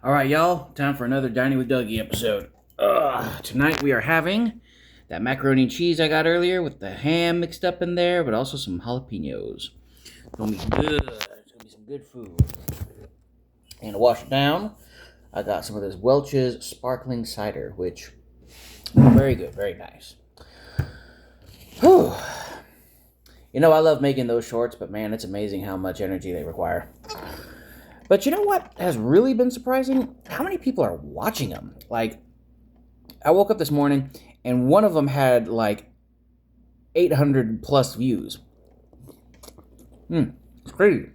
All right, y'all. Time for another Dining with Dougie episode. Tonight we are having that macaroni and cheese I got earlier with the ham mixed up in there, but also some jalapenos. It's gonna be good. It's gonna be some good food. And to wash it down, I got some of this Welch's sparkling cider, which very good, very nice. Whew. You know, I love making those shorts, but man, it's amazing how much energy they require. But you know what has really been surprising? How many people are watching them? Like, I woke up this morning and one of them had like 800 plus views. It's crazy.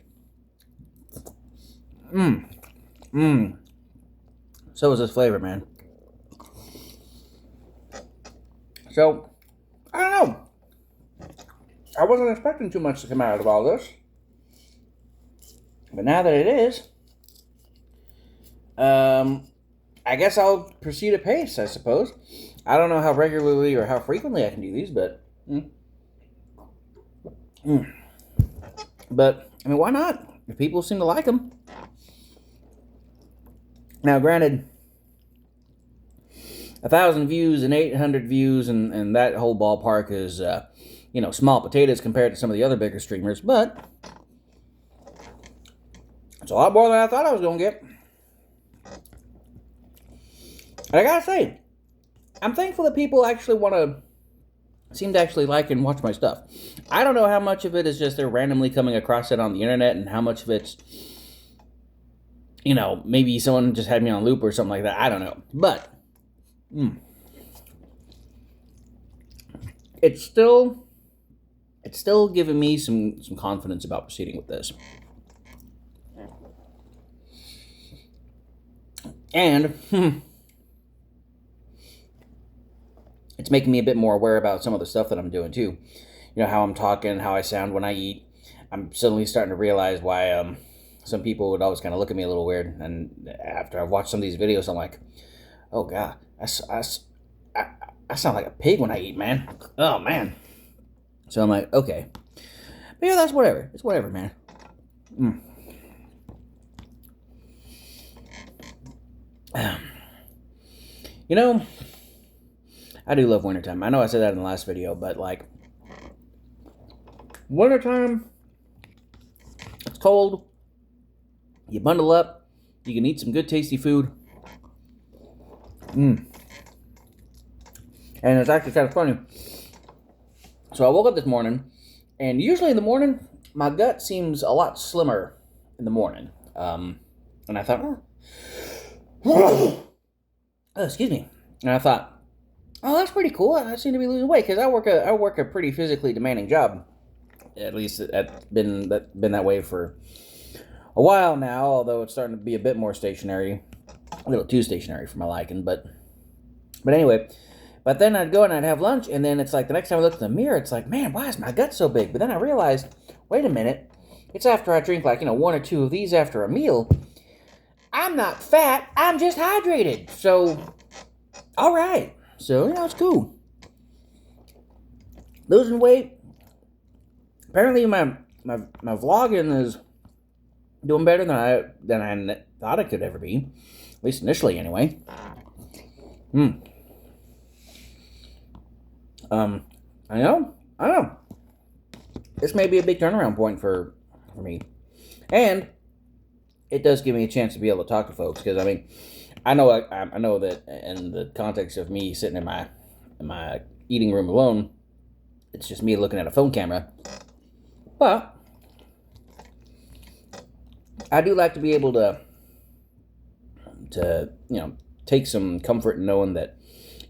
So is this flavor, man. So, I don't know. I wasn't expecting too much to come out of all this. But now that it is, I guess I'll proceed at pace, I suppose. I don't know how regularly or how frequently I can do these, but... But, I mean, why not? If people seem to like them. Now, granted, 1,000 views and 800 views and that whole ballpark is, small potatoes compared to some of the other bigger streamers, but it's a lot more than I thought I was going to get. And I gotta say, I'm thankful that people actually seem to actually like and watch my stuff. I don't know how much of it is just they're randomly coming across it on the internet and how much of it's, maybe someone just had me on loop or something like that. I don't know. But, it's still giving me some confidence about proceeding with this. And, it's making me a bit more aware about some of the stuff that I'm doing too. You know, how I'm talking, how I sound when I eat. I'm suddenly starting to realize why some people would always kind of look at me a little weird. And after I've watched some of these videos, I'm like, oh God, I sound like a pig when I eat, man. Oh, man. So I'm like, okay. But yeah, that's whatever. It's whatever, man. You know, I do love wintertime. I know I said that in the last video, but like, wintertime, it's cold, you bundle up, you can eat some good tasty food. And it's actually kind of funny. So I woke up this morning, and usually in the morning, my gut seems a lot slimmer in the morning. And I thought, oh, excuse me. And I thought, oh, that's pretty cool. I seem to be losing weight because I work a pretty physically demanding job. At least it's been that way for a while now. Although it's starting to be a bit more stationary, a little too stationary for my liking. But anyway, but then I'd go and I'd have lunch, and then it's like the next time I look in the mirror, it's like, man, why is my gut so big? But then I realized, wait a minute, it's after I drink like one or two of these after a meal. I'm not fat. I'm just hydrated. So, all right. So, it's cool. Losing weight. Apparently, my vlogging is doing better than I thought it could ever be. At least initially, anyway. I know. This may be a big turnaround point for me. And it does give me a chance to be able to talk to folks. Because, I mean, I know that in the context of me sitting in my eating room alone, it's just me looking at a phone camera. But I do like to be able to take some comfort in knowing that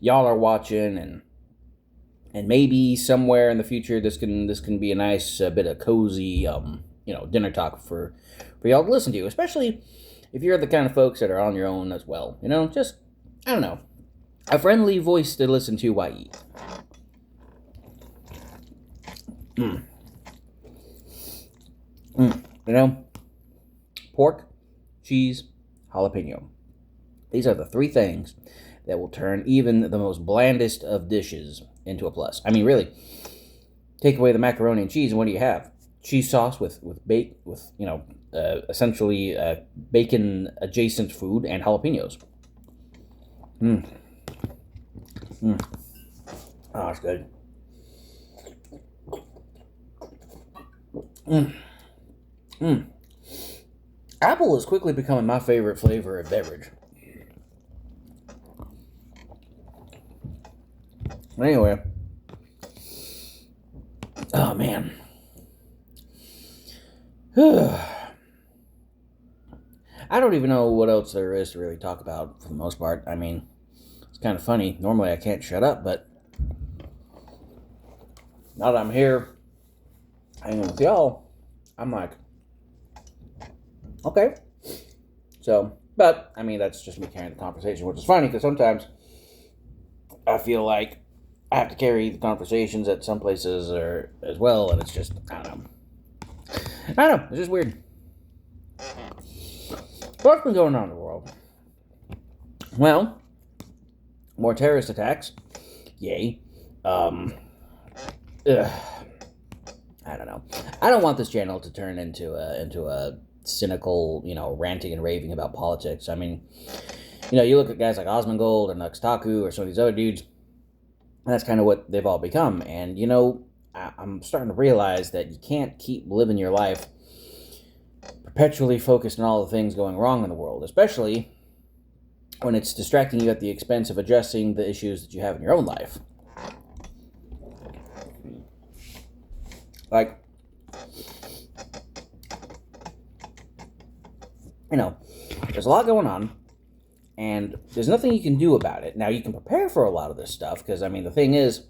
y'all are watching, and maybe somewhere in the future this can be a nice bit of cozy dinner talk for y'all to listen to, especially if you're the kind of folks that are on your own as well. Just, I don't know, a friendly voice to listen to while you eat. Pork, cheese, jalapeno. These are the three things that will turn even the most blandest of dishes into a plus. I mean, really, take away the macaroni and cheese, and what do you have? cheese sauce with essentially bacon adjacent food and jalapenos. Mm. Mm. Oh, it's good. Mm. Mm. Apple is quickly becoming my favorite flavor of beverage. Anyway, oh man. I don't even know what else there is to really talk about for the most part. I mean, it's kind of funny. Normally I can't shut up, but now that I'm here hanging with y'all, I'm like, okay. So, but, I mean, that's just me carrying the conversation, which is funny because sometimes I feel like I have to carry the conversations at some places or as well, and it's just, I don't know. It's just weird. What's been going on in the world? Well, more terrorist attacks. Yay. I don't know. I don't want this channel to turn into a cynical, ranting and raving about politics. I mean, you look at guys like Osmongold or Nuxtaku or some of these other dudes, and that's kind of what they've all become. And, I'm starting to realize that you can't keep living your life perpetually focused on all the things going wrong in the world, especially when it's distracting you at the expense of addressing the issues that you have in your own life. Like, there's a lot going on, and there's nothing you can do about it. Now, you can prepare for a lot of this stuff, because, I mean, the thing is,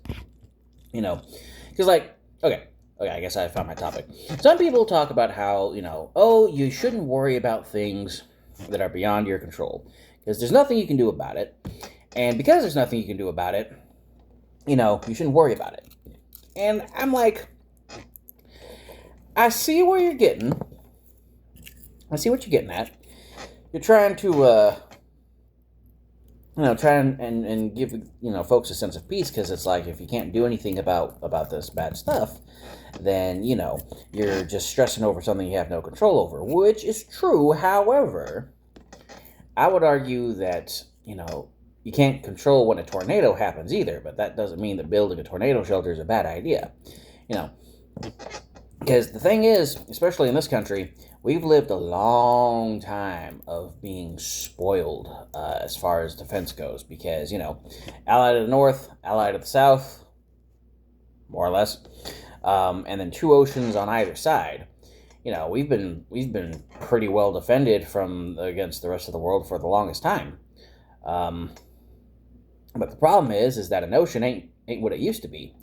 because, like, okay, I guess I found my topic. Some people talk about how, you shouldn't worry about things that are beyond your control, because there's nothing you can do about it, and because there's nothing you can do about it, you shouldn't worry about it. And I'm like, I see where you're getting. I see what you're getting at. You're trying to, try and give, folks a sense of peace, because it's like, if you can't do anything about this bad stuff, then, you're just stressing over something you have no control over, which is true. However, I would argue that, you can't control when a tornado happens either, but that doesn't mean that building a tornado shelter is a bad idea, because the thing is, especially in this country, we've lived a long time of being spoiled as far as defense goes, because, Allied of the North, Allied of the South, more or less, and then two oceans on either side. We've been pretty well defended against the rest of the world for the longest time. But the problem is that an ocean ain't what it used to be.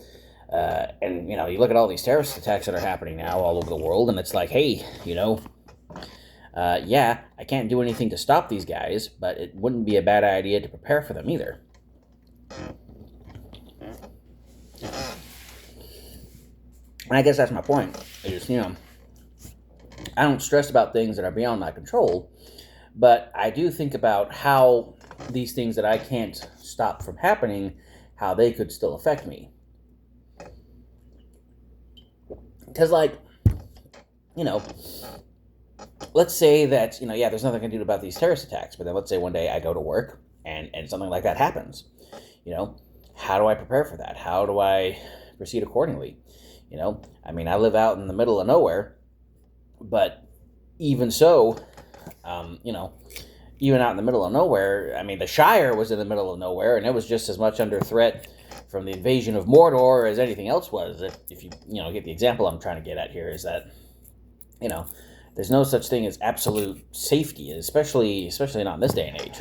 And, you look at all these terrorist attacks that are happening now all over the world, and it's like, hey, yeah, I can't do anything to stop these guys, but it wouldn't be a bad idea to prepare for them either. And I guess that's my point, is, I don't stress about things that are beyond my control, but I do think about how these things that I can't stop from happening, how they could still affect me. Because, like, let's say that, there's nothing I can do about these terrorist attacks, but then let's say one day I go to work and something like that happens. How do I prepare for that? How do I proceed accordingly? I mean, I live out in the middle of nowhere, but even so, even out in the middle of nowhere, I mean, the Shire was in the middle of nowhere, and it was just as much under threat from the invasion of Mordor as anything else was. If you get the example I'm trying to get at here, is that, there's no such thing as absolute safety, especially not in this day and age.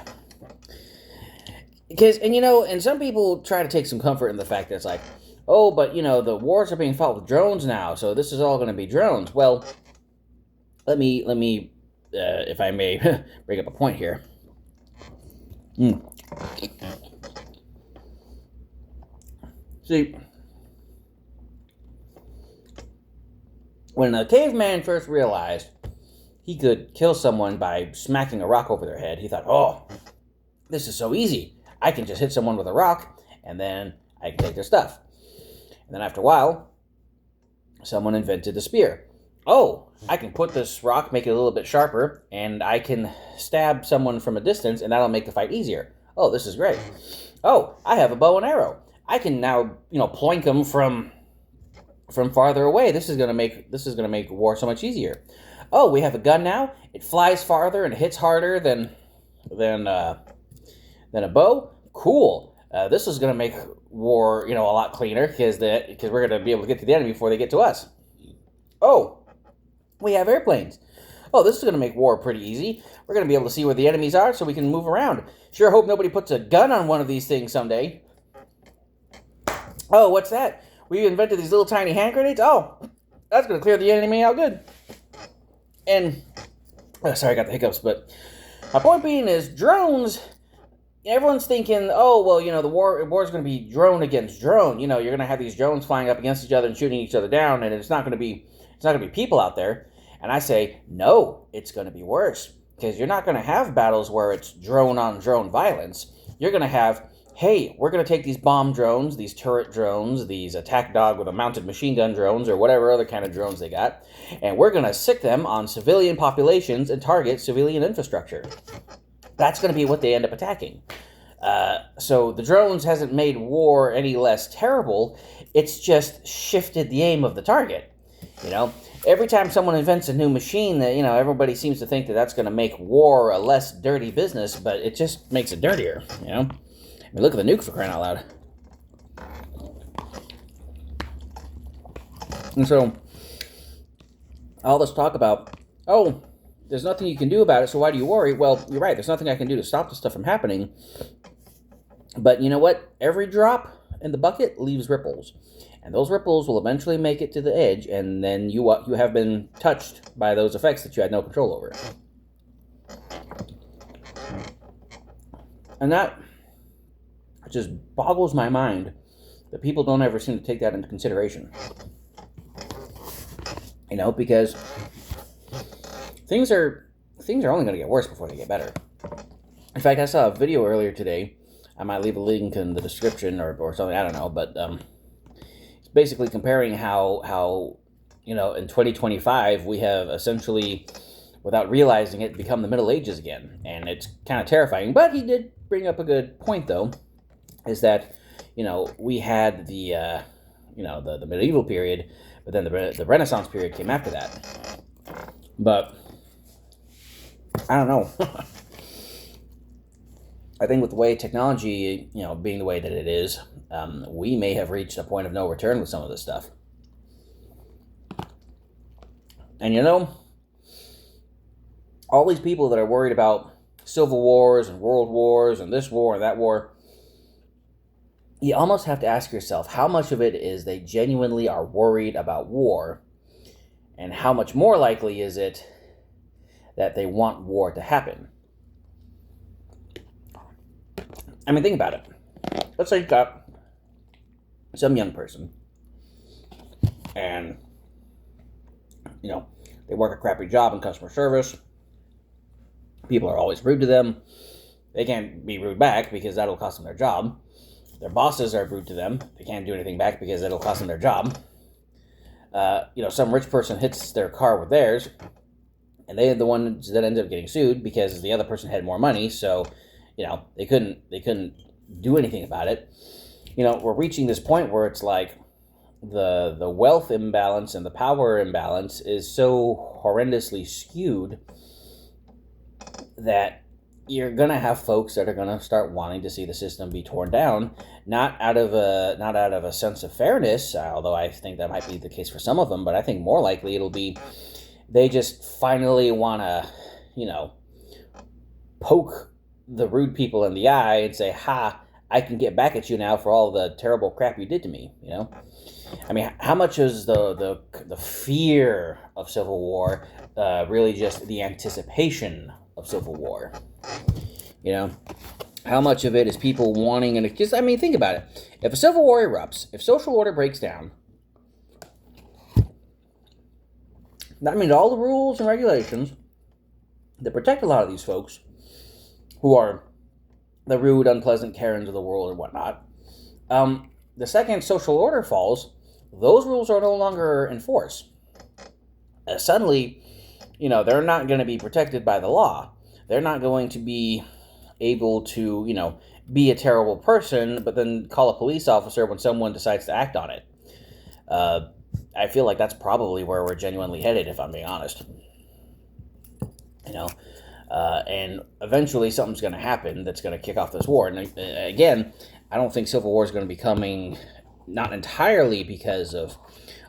Because, and some people try to take some comfort in the fact that it's like, oh, but, the wars are being fought with drones now, so this is all going to be drones. Well, let me, if I may, bring up a point here. See, when a caveman first realized he could kill someone by smacking a rock over their head, he thought, oh, this is so easy. I can just hit someone with a rock, and then I can take their stuff. And then after a while, someone invented the spear. oh, I can put this rock, make it a little bit sharper, and I can stab someone from a distance, and that'll make the fight easier. Oh, this is great. Oh, I have a bow and arrow. I can now, ploink them from farther away. This is gonna make war so much easier. Oh, we have a gun now. It flies farther and hits harder than a bow. Cool. This is gonna make war, a lot cleaner because we're gonna be able to get to the enemy before they get to us. Oh, we have airplanes. Oh, this is gonna make war pretty easy. We're gonna be able to see where the enemies are so we can move around. Sure hope nobody puts a gun on one of these things someday. Oh, what's that? We invented these little tiny hand grenades? Oh, that's going to clear the enemy out good. And, sorry, I got the hiccups, but my point being is drones, everyone's thinking, oh, well, the war's going to be drone against drone. You're going to have these drones flying up against each other and shooting each other down, and it's not going to be people out there. And I say, no, it's going to be worse, because you're not going to have battles where it's drone on drone violence. You're going to have, hey, we're going to take these bomb drones, these turret drones, these attack dog with a mounted machine gun drones, or whatever other kind of drones they got, and we're going to sick them on civilian populations and target civilian infrastructure. That's going to be what they end up attacking. So the drones hasn't made war any less terrible. It's just shifted the aim of the target. Every time someone invents a new machine, that everybody seems to think that that's going to make war a less dirty business, but it just makes it dirtier. I mean, look at the nuke, for crying out loud. And so, all this talk about, oh, there's nothing you can do about it, so why do you worry? Well, you're right, there's nothing I can do to stop this stuff from happening. But you know what? Every drop in the bucket leaves ripples. And those ripples will eventually make it to the edge, and then you have been touched by those effects that you had no control over. And that just boggles my mind that people don't ever seem to take that into consideration. Because things are only going to get worse before they get better. In fact, I saw a video earlier today. I might leave a link in the description or something, I don't know, but it's basically comparing how in 2025 we have essentially, without realizing it, become the Middle Ages again, and it's kind of terrifying. But he did bring up a good point, though, is that we had the medieval period, but then the Renaissance period came after that. But I don't know. I think with the way technology, being the way that it is, we may have reached a point of no return with some of this stuff. And all these people that are worried about civil wars and world wars and this war and that war, you almost have to ask yourself how much of it is they genuinely are worried about war, and how much more likely is it that they want war to happen. I mean, think about it. Let's say you've got some young person, and, they work a crappy job in customer service. People are always rude to them. They can't be rude back because that'll cost them their job. Their bosses are rude to them. They can't do anything back because it'll cost them their job. Some rich person hits their car with theirs, and they're the ones that end up getting sued because the other person had more money, so they couldn't do anything about it. We're reaching this point where it's like the wealth imbalance and the power imbalance is so horrendously skewed that you're gonna have folks that are gonna start wanting to see the system be torn down, not out of a sense of fairness, although I think that might be the case for some of them, but I think more likely it'll be they just finally wanna, poke the rude people in the eye and say, ha, I can get back at you now for all the terrible crap you did to me, I mean, how much is the fear of civil war really just the anticipation of civil war? How much of it is people wanting, and just, I mean, think about it. If a civil war erupts, if social order breaks down, that means all the rules and regulations that protect a lot of these folks who are the rude, unpleasant Karens of the world and whatnot, the second social order falls, those rules are no longer in force. suddenly, they're not going to be protected by the law. They're not going to be able to, be a terrible person, but then call a police officer when someone decides to act on it. I feel like that's probably where we're genuinely headed, if I'm being honest. And eventually something's going to happen that's going to kick off this war. And again, I don't think Civil War is going to be coming, not entirely because of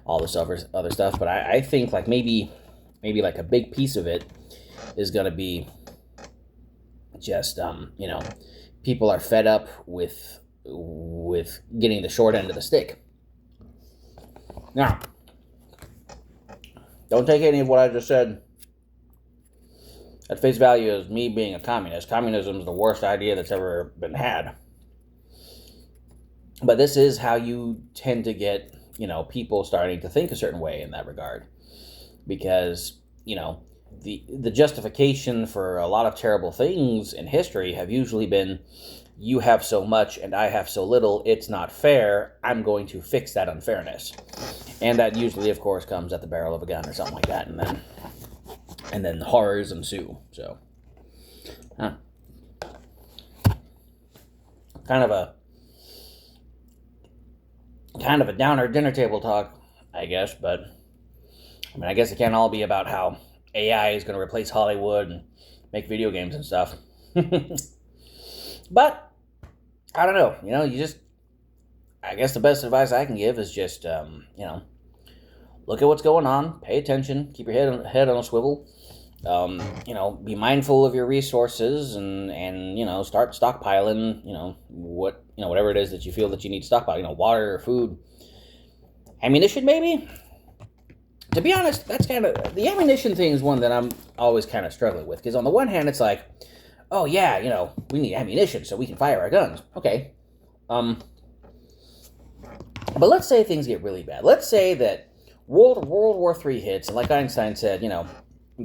all this other stuff, but I think like maybe like a big piece of it is going to be just people are fed up with getting the short end of the stick. Now, don't take any of what I just said at face value as me being a communist. Communism is the worst idea that's ever been had. But this is how you tend to get, people starting to think a certain way in that regard. Because, the justification for a lot of terrible things in history have usually been, you have so much and I have so little, it's not fair, I'm going to fix that unfairness. And that usually, of course, comes at the barrel of a gun or something like that, and then horrors ensue. So, kind of a downer dinner table talk, I guess. But I guess it can't all be about how AI is going to replace Hollywood and make video games and stuff. But I don't know. I guess the best advice I can give is just look at what's going on, pay attention, keep your head on a swivel. Be mindful of your resources and start stockpiling, whatever it is that you feel that you need to stockpile, water, food, ammunition maybe. To be honest, that's kind of, the ammunition thing is one that I'm always kind of struggling with, because on the one hand it's like, oh yeah, we need ammunition so we can fire our guns. Okay. But let's say things get really bad. Let's say that World War III hits, and like Einstein said, the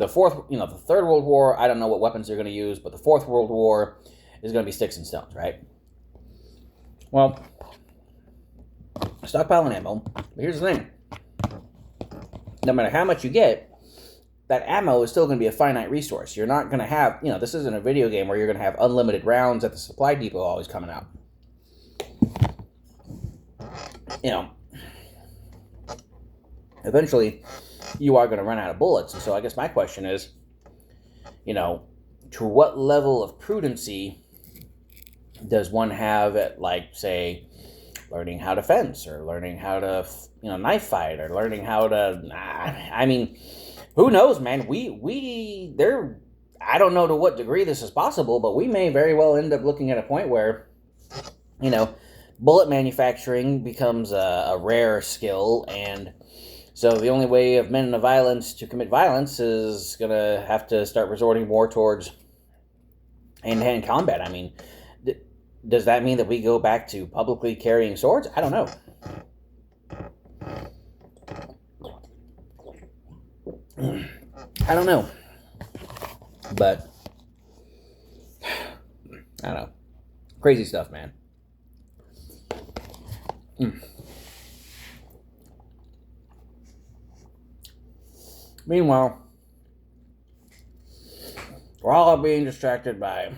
Third World War, I don't know what weapons they're going to use, but the Fourth World War is going to be sticks and stones, right? Well, stockpiling ammo. But here's the thing. No matter how much you get, that ammo is still going to be a finite resource. You're not going to have, this isn't a video game where you're going to have unlimited rounds at the supply depot always coming out. Eventually, you are going to run out of bullets. And so I guess my question is, to what level of prudency does one have at, like, say, learning how to fence, or learning how to, knife fight, or learning how to, who knows, man? I don't know to what degree this is possible, but we may very well end up looking at a point where, bullet manufacturing becomes a rare skill, and so the only way of men of violence to commit violence is going to have to start resorting more towards hand-to-hand combat. Does that mean that we go back to publicly carrying swords? I don't know. I don't know. But, I don't know. Crazy stuff, man. Meanwhile, we're all being distracted by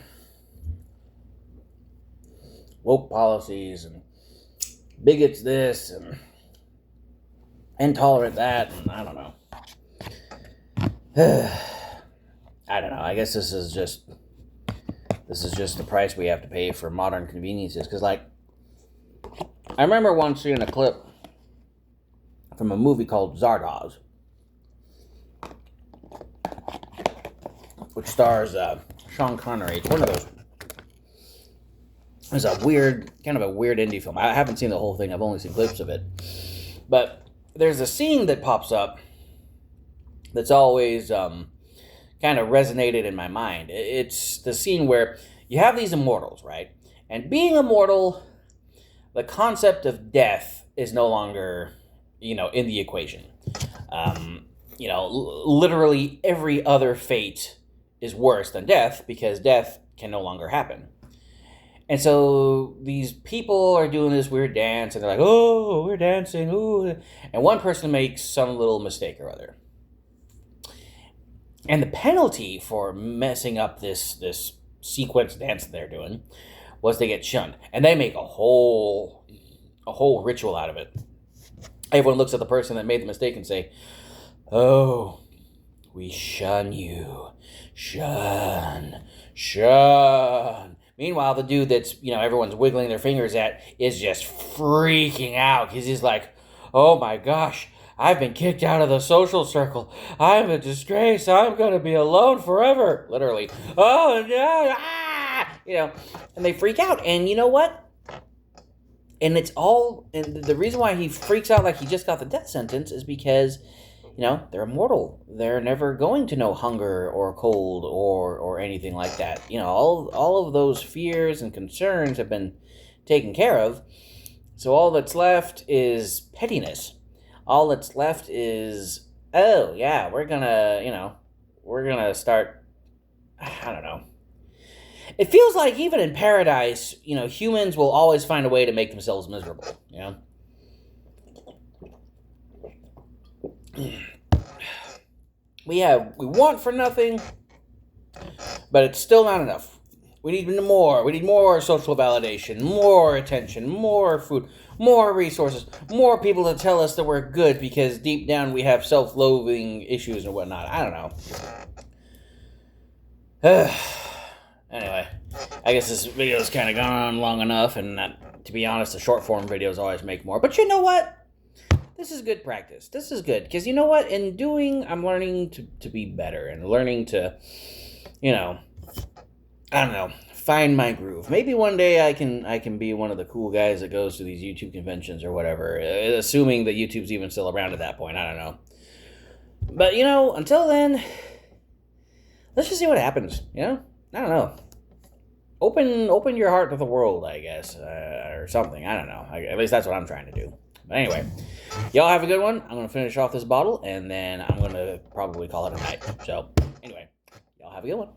woke policies and bigots this and intolerant that, and I don't know. I don't know. I guess this is just the price we have to pay for modern conveniences. Because, like, I remember once seeing a clip from a movie called Zardoz, which stars Sean Connery. It's one of those. It's a weird indie film. I haven't seen the whole thing. I've only seen clips of it. But there's a scene that pops up that's always kind of resonated in my mind. It's the scene where you have these immortals, right? And being immortal, the concept of death is no longer, in the equation. Literally every other fate is worse than death, because death can no longer happen. And so these people are doing this weird dance, and they're like, oh, we're dancing, ooh. And one person makes some little mistake or other. And the penalty for messing up this sequence dance that they're doing was they get shunned. And they make a whole ritual out of it. Everyone looks at the person that made the mistake and say, "Oh, we shun you. Shun. Shun." Meanwhile, the dude that's, everyone's wiggling their fingers at is just freaking out because he's like, "Oh my gosh, I've been kicked out of the social circle. I'm a disgrace. I'm going to be alone forever." Literally. "Oh, no. Ah!" And they freak out. And you know what? And the reason why he freaks out like he just got the death sentence is because, they're immortal. They're never going to know hunger or cold or anything like that. All of those fears and concerns have been taken care of. So all that's left is pettiness. All that's left is, oh, yeah, we're gonna start, I don't know. It feels like even in paradise, humans will always find a way to make themselves miserable, We want for nothing, but it's still not enough. We need more. We need more social validation, more attention, more food, more resources, more people to tell us that we're good because deep down we have self-loathing issues and whatnot. I don't know. Anyway, I guess this video's kind of gone on long enough, and to be honest, the short-form videos always make more. But you know what? This is good practice. This is good, because you know what? In doing, I'm learning to be better, and learning to, I don't know, find my groove. Maybe one day I can be one of the cool guys that goes to these YouTube conventions or whatever, assuming that YouTube's even still around at that point. I don't know. But, until then, let's just see what happens, I don't know. Open your heart to the world, I guess, or something. I don't know. At least that's what I'm trying to do. But anyway, y'all have a good one. I'm going to finish off this bottle, and then I'm going to probably call it a night. So, anyway, y'all have a good one.